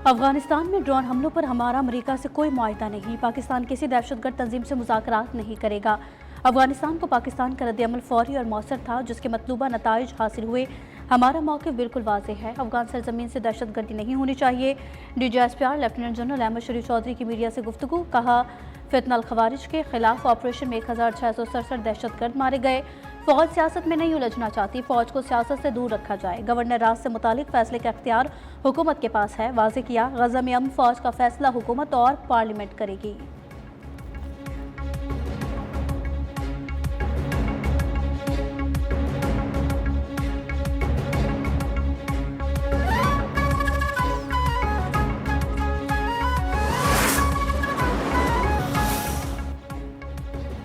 अफगानिस्तान में ड्रोन हमलों पर हमारा अमेरिका से कोई मुआहदा नहीं। पाकिस्तान किसी दहशतगर्द तंजीम से मुज़ाकरात नहीं करेगा। अफगानिस्तान को पाकिस्तान का रद्द-ए-अमल फौरी और मौसर था, जिसके मतलूबा नताइज हासिल हुए। हमारा मौक़िफ़ बिल्कुल वाज़ेह है। अफगान सरजमीन से दहशतगर्दी नहीं होनी चाहिए। DGSPR लेफ्टिनेंट जनरल अहमद शरीफ चौधरी की मीडिया से गुफ्तगू। कहा, फितनल खवारिज के खिलाफ ऑपरेशन में 1667 दहशतगर्द मारे गए। फौज सियासत में नहीं उलझना चाहती, फौज को सियासत से दूर रखा जाए। गवर्नर राज से मुतालिक फैसले का इख्तियार हुकूमत के पास है। वाज़े किया, गज़ा में अमन फौज का फैसला हुकूमत और पार्लियामेंट करेगी।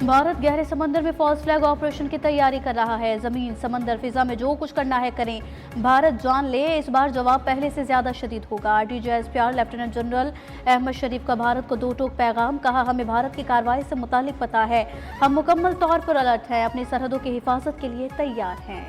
भारत गहरे समंदर में फॉल्स फ्लैग ऑपरेशन की तैयारी कर रहा है। जमीन, समंदर, फिजा में जो कुछ करना है करें। भारत जान ले, इस बार जवाब पहले से ज्यादा शदीद होगा। DGSPR लेफ्टिनेंट जनरल अहमद शरीफ का भारत को दो टोक पैगाम। कहा, हमें भारत की कार्रवाई से मुतालिक पता है। हम मुकम्मल तौर पर अलर्ट हैं, अपनी सरहदों की हिफाजत के लिए तैयार हैं।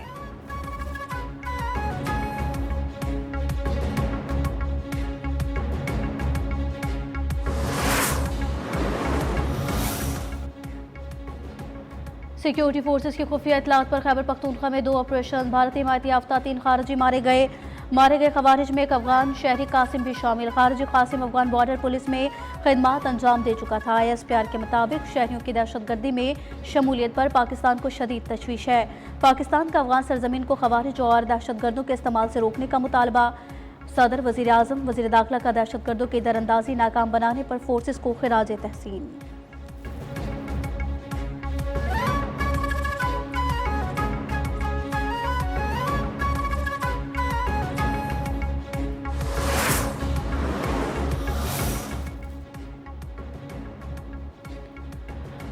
सिक्योरिटी फोर्सेस की खुफिया इतलात पर खैबर पख्तूनख्वा में 2 ऑपरेशन। भारतीय हिमायती याफ्ता 3 खारजी मारे गए खवारिज में एक अफगान शहरी कासिम भी शामिल। खारजी कासिम अफगान बॉर्डर पुलिस में खिदमात अंजाम दे चुका था। ISPR के मुताबिक शहरियों की दहशतगर्दी में शमूलियत पर पाकिस्तान को शदीद तशवीश है। पाकिस्तान का अफगान सरजमीन को खवारिज और दहशतगर्दों के इस्तेमाल से रोकने का मुतालबा। सदर, वज़ीर आज़म, वज़ीर दाखिला का दहशतगर्दों की दरअंदाजी नाकाम बनाने पर फोर्सेस को खिराज तहसीन।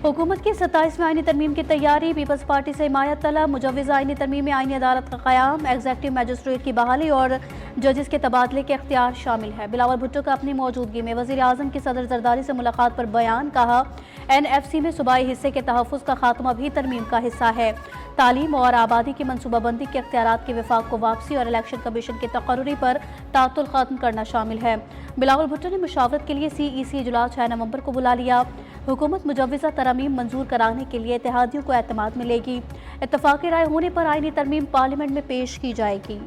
हुकूमत की 27वीं आईनी तरमीम की तैयारी। पीपल्स पार्टी से हिमायत तलब। मुजव्विज़ आईनी तरमीम में आईनी अदालत का क़याम, एग्जेक्टिव मजिस्ट्रेट की बहाली और जजेस के तबादले के अख्तियार शामिल है। बिलावल भुट्टो का अपनी मौजूदगी में वज़ीर आज़म की सदर जरदारी से मुलाकात पर बयान। कहा, NFC में सूबाई हिस्से के तहफ़्फ़ुज़ का खात्मा भी तरमीम का हिस्सा है। तालीम और आबादी की मनसूबाबंदी के अख्तियारात के विफाक को वापसी और इलेक्शन कमीशन के तकर्रुरी पर तातुल ख़त्म करना शामिल है। बिलावल भुट्टो ने मुशावरत के लिए CEC इजलास 6 नवंबर को बुला लिया। हुकूमत मुजव्विज़ा तरमीम मंजूर कराने के लिए इत्तेहादियों को एतमाद मिलेगी। इत्तफ़ाक़ी राय होने पर आईनी तरमीम पार्लियामेंट में पेश की जाएगी।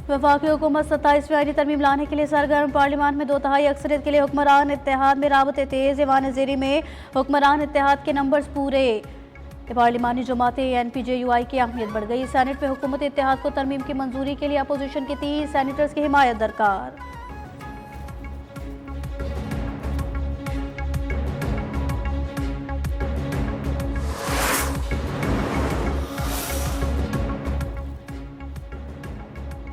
वफाकी हुकूमत 27वीं आईनी तरमीम लाने के लिए सरगर्म। पार्लियामान में 2/3 अक्सरियत के लिए हुक्मरान इत्तेहाद में राबते तेज़। ईवान ज़ेरी में हुक्मरान इत्तेहाद के नंबर्स पूरे। पार्लिमानी जमातें NPJUI की अहमियत बढ़ गई। सेनेट में हुकूमत इत्तेहाद को तरमीम की मंजूरी के लिए अपोजिशन की 30 सेनेटर्स की हिमायत दरकार।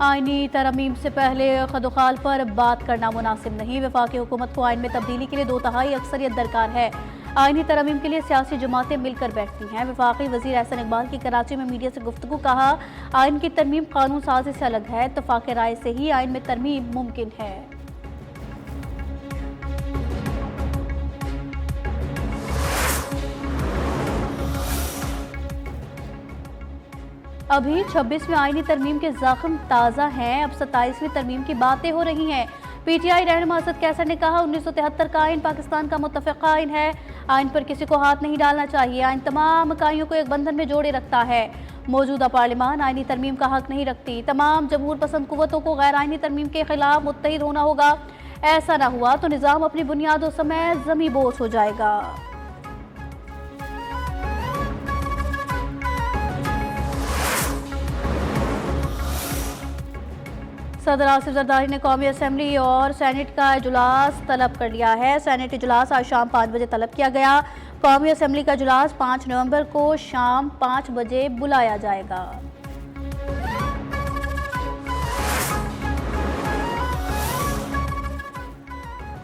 आईनी तरमीम से पहले खदोखाल पर बात करना मुनासिब नहीं। वफाकी हुकूमत को आइन में तब्दीली के लिए 2/3 अक्सरियत दरकार है। आईनी तरमीम के लिए सियासी जमातें मिलकर बैठती हैं। वफाकी वज़ीर एहसन इकबाल की कराची में मीडिया से गुफ्तगू। कहा, आइन की तरमीम कानून साजी से अलग है। इत्तफ़ाक़ राय से ही आइन में तरमीम मुमकिन है। अभी 26वीं आईनी तरमीम के ज़ख्म ताज़ा हैं, अब 27वीं तरमीम की बातें हो रही हैं। PTI रहनुमा असद कैसर ने कहा, 1973 का आइन पाकिस्तान का मुत्तफ़क़ आइन है। आइन पर किसी को हाथ नहीं डालना चाहिए। आइन तमाम इकाइयों को एक बंधन में जोड़े रखता है। मौजूदा पार्लियामान आईनी तरमीम का हक नहीं रखती। तमाम जमहूर पसंद कुव्वतों को गैर आईनी तरमीम के खिलाफ मुत्तहिद होना होगा। ऐसा ना हुआ तो निज़ाम अपनी बुनियादों समेत ज़मी बोझ हो जाएगा। सदर आसिफ जरदारी ने कौमी असम्बली और सेनेट का इजलास तलब कर लिया है। सेनेट इजलास आज शाम 5 बजे तलब किया गया। कौमी असम्बली का इजलास 5 नवंबर को शाम 5 बजे बुलाया जाएगा।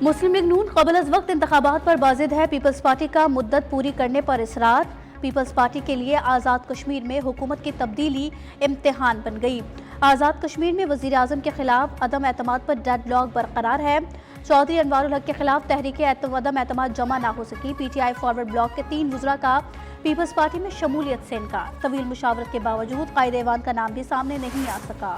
मुस्लिम लीग नून क़ब्ल अज़ वक्त इंतख़ाबात पर बाज़िद है। पीपल्स पार्टी का मुद्दत पूरी करने पर इसरार। पीपल्स पार्टी के लिए आज़ाद कश्मीर में हुकूमत की तब्दीली इम्तिहान बन गई। आज़ाद कश्मीर में वज़ीर आज़म के खिलाफ अदम एतमाद पर डेडलॉक बरकरार है। चौधरी अनवारुल हक के खिलाफ तहरीक अदम एतमाद जमा ना हो सकी। PTI फॉरवर्ड ब्लॉक के 3 वुज़रा का पीपल्स पार्टी में शमूलियत से इनकार। तवील मुशावरत के बावजूद कायदे ऐवान का नाम भी सामने नहीं आ सका।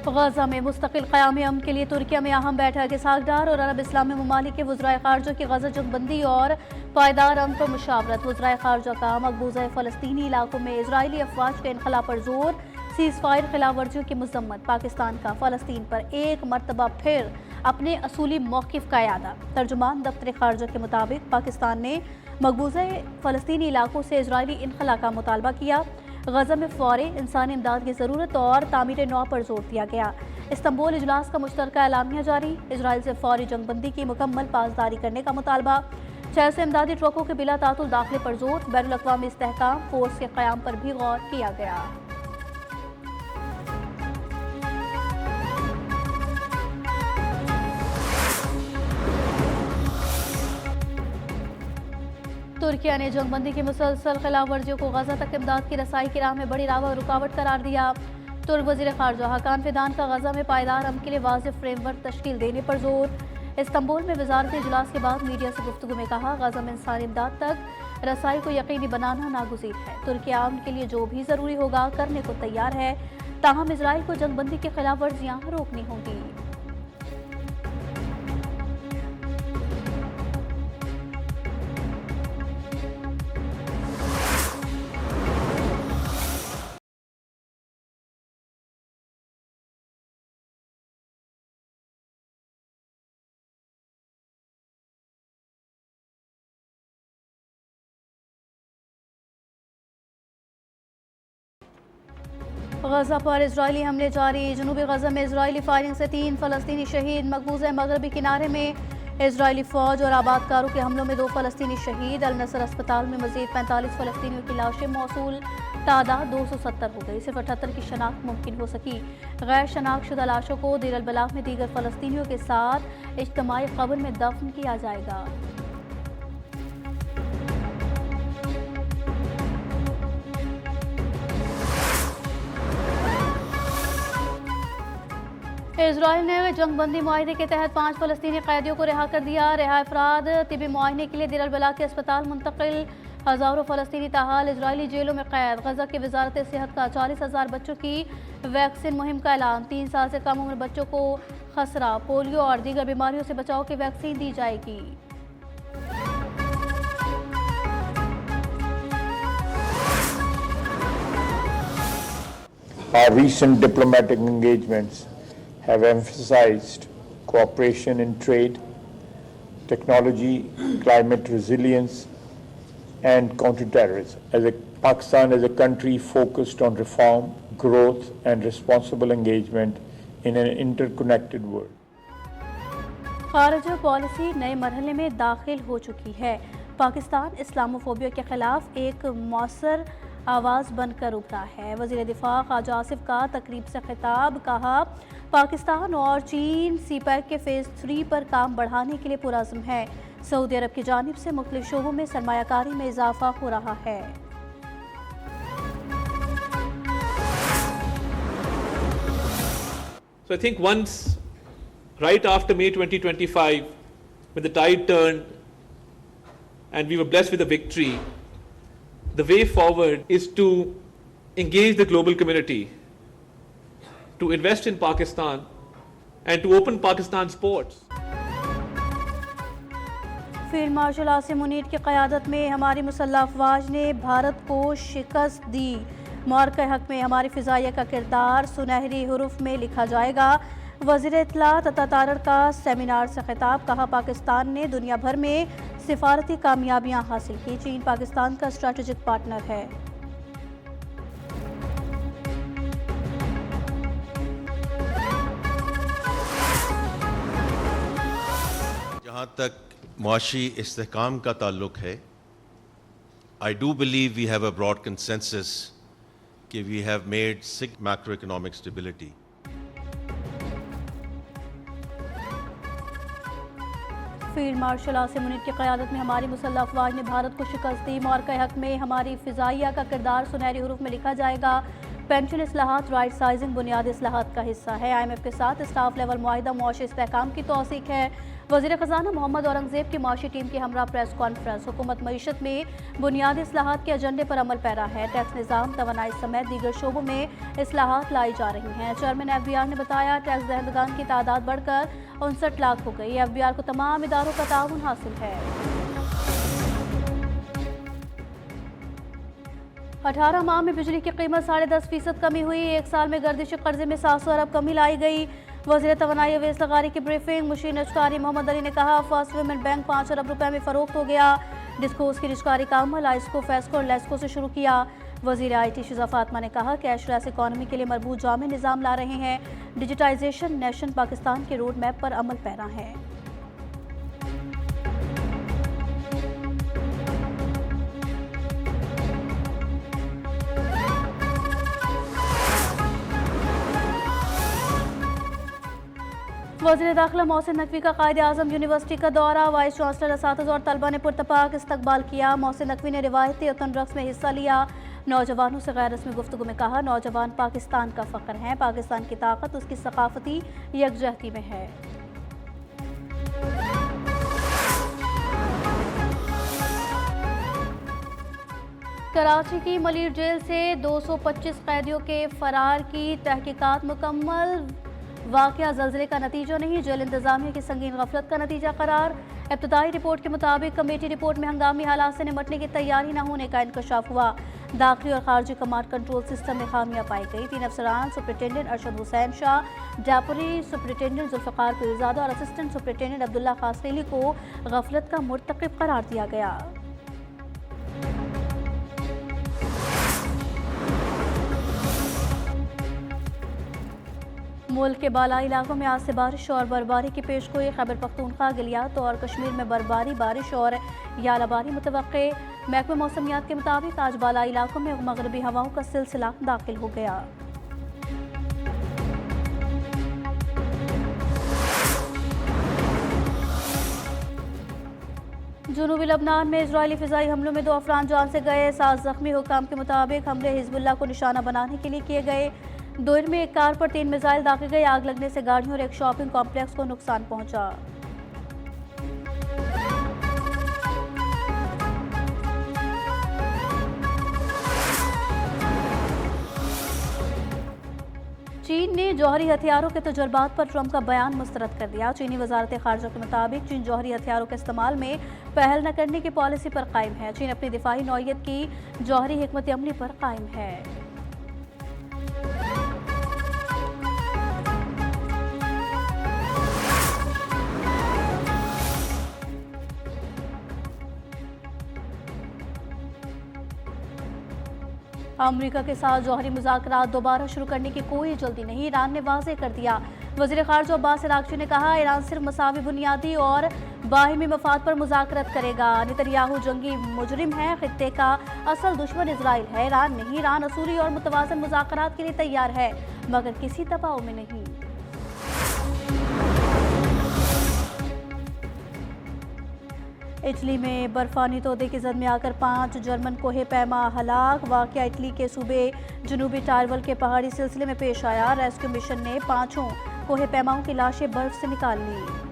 गजा में मुस्तकिल क़याम अमन के लिए तुर्किया में अहम बैठक। इसहाकडार और अरब इस्लामी ममालिक के वज़राए ख़ारजा की गजा जंगबंदी और पायदार अमन पर मुशावरत। वज़राए ख़ारजा का मकबूजा फ़लस्तीनी इलाकों में इजरायली अफवाज के इनखला पर जोर। सीज़ फायर खिलाफ वर्जियों की मजम्मत। पाकिस्तान का फ़लस्तीन पर एक मरतबा फिर अपने असूली मौक़िफ़ का इयादा। तर्जुमान दफ्तर ख़ारजा के मुताबिक पाकिस्तान ने मकबूजा फ़लस्तीनी इलाकों से इजरायली इनखला का मुतालबा किया। गजा में फौरी इंसानी इमदाद की ज़रूरत और तामीर नौ पर जोर दिया गया। इस्तंबुल इजलास का मुश्तरका एलामिया जारी। इजराइल से फौरी जंगबंदी की मुकम्मल पासदारी करने का मुतालबा। 600 इमदादी ट्रकों के बिला तातुल दाखिले पर जोर। बैनुल अक़वामी इस्तेहकाम फोर्स के क़याम पर भी गौर किया गया। तुर्किया ने जंगबंदी की मुसलसल खिलाफ वर्जियों को गजा तक इमदाद की रसाई की राह में बड़ी रुकावट करार दिया। तुर्क वज़ीर ख़ारजा हकान फिदान का गजा में पायदार अमन के लिए वाज़ेह फ्रेमवर्क तश्कील देने पर जोर। इस्तंबुल में वज़ारती इजलास के बाद मीडिया से गुफ्तगू में कहा, गजा में इंसानी इमदाद तक रसाई को यकीनी बनाना नागुज़ीर है। तुर्किया अमन के लिए जो भी ज़रूरी होगा करने को तैयार है, ताहम इजराइल को जंगबंदी की खिलाफ वर्जियाँ रोकनी होंगी। गजा पर इजरायली हमले जारी। जनूबी गजा में इजरायली फायरिंग से 3 फ़लस्तीनी शहीद। मकबूजा मगरबी किनारे में इजरायली फ़ौज और आबादकारों के हमलों में 2 फ़लस्तीनी शहीद। अल नसर अस्पताल में मज़ीद 45 फ़लस्तीनियों की लाशें मौसूल। तादाद 270 हो गई। सिर्फ 78 की शनाख्त मुमकिन हो सकी। गैर शनाख्त शुदा लाशों को देर अल बलाग में दीगर फ़लस्तीनियों के साथ इज्तिमाई कब्र में दफन किया जाएगा। इजराइल ने जंगबंदी मुआहदे के तहत 5 फ़लस्तीनी कैदियों को रिहा कर दिया। रिहा अफराद तिबी मुआयने के लिए देर अल बलाग के अस्पताल मुंतकिल। हज़ारों फ़लस्तीनी ताहाल इजरायली जेलों में कैद। गजा की वजारत सेहत का 40,000 बच्चों की वैक्सीन मुहिम का ऐलान। 3 साल से कम उम्र बच्चों को खसरा, पोलियो और दीगर बीमारियों से बचाव की वैक्सीन दी जाएगी। Our recent diplomatic engagements have emphasized cooperation in trade, technology, climate resilience, and counterterrorism. Pakistan is a country focused on reform, growth, and responsible engagement in an interconnected world. खारजा policy नए मरहले में दाखिल हो चुकी है। Pakistan Islamophobia के खिलाफ एक मौसर आवाज़ बनकर उभरा है। वज़ीर दिफा ख्वाजा आसिफ का तकरीब से खिताब। कहा, पाकिस्तान और चीन CPEC के फ़ेज़ 3 पर काम बढ़ाने के लिए पुरअज़्म है। सऊदी अरब की जानिब से मुख्तलिफ शोबों में सरमायाकारी में इजाफा हो रहा है। So I think once, right after May 2025, when the tide turned and we were blessed with a victory, the way forward is to engage the global community, to invest in Pakistan and to open Pakistan's ports. Field marshal Asim Munir की क़यादत में हमारी मुसल्लह अफवाज ने भारत को शिकस्त दी। मार्के हक में हमारी फ़िज़ाइया का किरदार सुनहरी हुरूफ में लिखा जाएगा। वज़ीर इत्तलात अता तारड़ का सेमिनार से खिताब। कहा, पाकिस्तान ने दुनिया भर में सिफारती कामयाबियाँ हासिल की। चीन पाकिस्तान का स्ट्रैटेजिक पार्टनर है। जहाँ तक मुआशी इस्तेहकाम का ताल्लुक है, I do believe we have a broad consensus कि we have made macroeconomic stability. Field marshal Asim Munir की क़यादत में हमारी मुसल्लह अफवाज ने भारत को शिकस्त दी। मौक़े हक़ में हमारी फ़िज़ाइया का किरदार सुनहरी हरूफ में लिखा जाएगा। पेंशन इस्लाहात राइट साइजिंग बुनियादी इस्लाहात का हिस्सा है। IMF के साथ स्टाफ लेवल मुआहिदा मुआशी इस्तेहकाम की तौसीक है। वज़ीर ख़जाना मोहम्मद औरंगज़ेब की माशी टीम की हमरा प्रेस कॉन्फ्रेंस। हुकूमत मईशत में बुनियादी इस्लाहात के एजेंडे पर अमल पैरा है। टैक्स निज़ाम तवानाई समेत दीगर शोबों में इस्लाहात लाई जा रही हैं। चेयरमैन FBR ने बताया टैक्स दहंदगान की तादाद बढ़कर 59 लाख हो गई। FBR को तमाम इदारों का ताउन हासिल है। 18 माह में बिजली की कीमत 10.5% कमी हुई। एक साल में गर्दिश कर्जे में 700 अरब कमी लाई गई। वज़ीर तवानाई अवैस लगारी की ब्रीफिंग। मुशीर नजकारी मोहम्मद अली ने कहा फर्स्ट वुमेन बैंक 5 अरब रुपए में फरोख्त हो गया। डिस्कोस की निजकारी का अमल आइस्को फेस्को और लेस्को से शुरू किया। वज़ीर IT शिजा फातिमा ने कहा कैशलेस इकॉनमी के लिए मरबूत जामे निज़ाम ला रहे हैं। डिजिटाइजेशन नेशन पाकिस्तान के रोड मैप पर अमल पैरा है। वज़ीर दाखिला मोहसिन नकवी का कायदे आज़म यूनिवर्सिटी का दौरा। वाइस चांसलर असातिज़ा और तलबा ने पुरतपाक इस्तकबाल किया। मोहसिन नकवी ने रिवायती वतन रक्स में हिस्सा लिया। नौजवानों से गैर रस्मी गुफ्तगू में कहा नौजवान पाकिस्तान का फ़ख्र हैं। पाकिस्तान की ताकत उसकी सकाफती यकजहती में है। कराची की मलिर जेल से 225 कैदियों के फरार की तहकीकात मुकम्मल। वाक़या ज़लज़ले का नतीजा नहीं, जेल इंतज़ामिया की संगीन गफलत का नतीजा करार। इब्तदाई रिपोर्ट के मुताबिक कमेटी रिपोर्ट में हंगामी हालात से निपटने की तैयारी न होने का इंकशाफ हुआ। दाखिली और खारजी कमांड कंट्रोल सिस्टम में खामियां पाई गई। 3 अफसरान superintendent Arshad Hussain Shah, deputy superintendent Zulfikar Peerzada और असिस्टेंट सुपरिटेंडेंट अब्दुल्ला खासरेली को गफलत का मुर्तकिब करार दिया गया। मुल्क के बालाई इलाकों में आज से बारिश और बर्फबारी की पेशगोई। खैबर पख्तूनख्वा, गिलियात और कश्मीर में बर्फबारी, बारिश और यालाबारी मुतवक्के। महकमे मौसमियात के मुताबिक आज बालाई इलाकों में मगरबी हवाओं का सिलसिला दाखिल हो गया। जुनूबी लबनान में इजरायली फ़िज़ाई हमलों में 2 अफराद जान से गए, 7 ज़ख्मी। हुकाम के मुताबिक हमले हिजबुल्लाह को निशाना बनाने के लिए किए गए। दोर में एक कार पर 3 मिसाइल दागे गए। आग लगने से गाड़ियों और एक शॉपिंग कॉम्प्लेक्स को नुकसान पहुंचा। चीन ने जौहरी हथियारों के तजुर्बात पर ट्रंप का बयान मुस्तरद कर दिया। चीनी वजारत खारजा के मुताबिक चीन जौहरी हथियारों के इस्तेमाल में पहल न करने की पॉलिसी पर कायम है। चीन अपनी दिफाई नौयत की जौहरी हिकमत अमली पर कायम है। अमेरिका के साथ जौहरी मुज़ाकरात दोबारा शुरू करने की कोई जल्दी नहीं, ईरान ने वाज़ेह कर दिया। वज़ीर ख़ारिजा अब्बास अराग़ची ने कहा ईरान सिर्फ मसावी बुनियादी और बाहिमी मफाद पर मुज़ाकरत करेगा। नेतन्याहू जंगी मुजरिम है, खित्ते का असल दुश्मन इजराइल है, ईरान नहीं। ईरान असूली और मुतवाज़न मुज़ाकरात के लिए तैयार है मगर किसी दबाव में नहीं। इटली में बर्फानी तोदे की जद में आकर 5 जर्मन कोहे पैमा हलाक। वाक़या इटली के सूबे जनूबी टारवल के पहाड़ी सिलसिले में पेश आया। रेस्क्यू मिशन ने 5 कोहे पैमाओं की लाशें बर्फ से निकाल ली।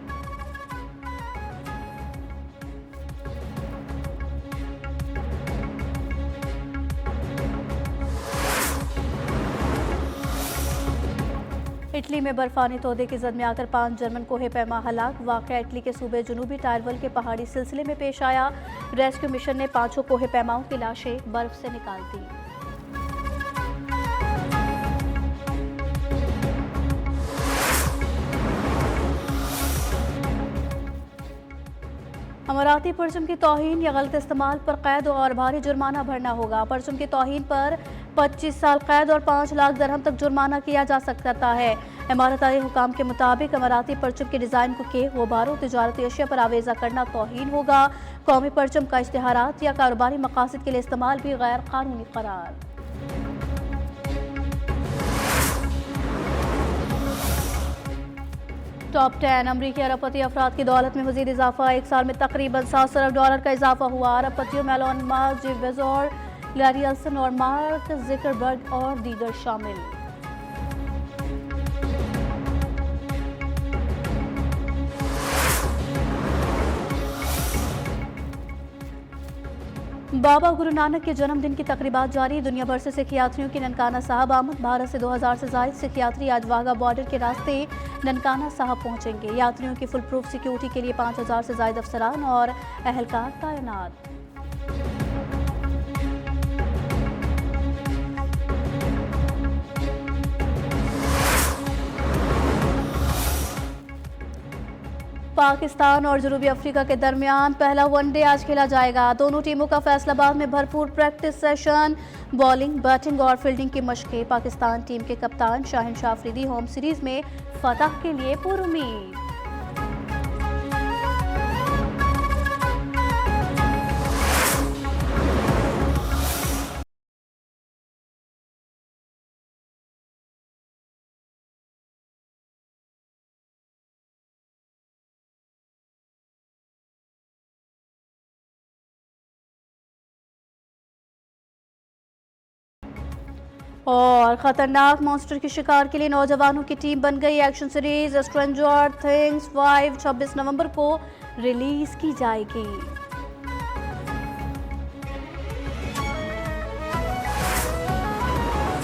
इटली में बर्फानी तोदे की जद में आकर 5 जर्मन कोहे पैमा हलाक। वाक़या इटली के सूबे जनूबी टारवल के पहाड़ी सिलसिले में पेश आया। रेस्क्यू मिशन ने 5 कोहे पैमाओं की लाशें बर्फ से निकाल दी। अमाराती परचम की तौहीन या गलत इस्तेमाल पर कैद और भारी जुर्माना भरना होगा। परचम की तौहीन पर 25 साल कैद और 5 लाख दरहम तक जुर्माना किया जा सकता है। इमारती हुकाम के मुताबिक अमाराती परचम के डिज़ाइन को के गुबारों तिजारती अशिया पर आवेजा करना तौहीन होगा। कौमी परचम का इश्तिहारात या कारोबारी मकासद के लिए इस्तेमाल भी गैर कानूनी करार। टॉप 10 अमरीकी अरबपति अफराद की दौलत में मजीद इजाफा, एक साल में तकरीबन $7 अरब का इजाफा हुआ। अरबपतियों में Elon Musk, Jeff Bezos, Larry Ellison और मार्क ज़ुकरबर्ग और दीगर शामिल। बाबा गुरु नानक के जन्मदिन की तकरीबात जारी, दुनिया भर से सिख यात्रियों की ननकाना साहब आमद। भारत से 2000 से ज्यादा सिख यात्री आज वाघा बॉर्डर के रास्ते ननकाना साहब पहुंचेंगे। यात्रियों की फुल प्रूफ सिक्योरिटी के लिए 5000 से ज्यादा अफसरान और अहलकार तैनात। पाकिस्तान और जनूबी अफ्रीका के दरमियान पहला वनडे आज खेला जाएगा। दोनों टीमों का फैसलाबाद में भरपूर प्रैक्टिस सेशन, बॉलिंग, बैटिंग और फील्डिंग की मशकें। पाकिस्तान टीम के कप्तान शाहिन शाह अफरीदी होम सीरीज में फतह के लिए पुरुमीद। और खतरनाक मॉन्स्टर के शिकार के लिए नौजवानों की टीम बन गई। एक्शन सीरीज स्ट्रेंजर थिंग्स 5 26 नवंबर को रिलीज की जाएगी।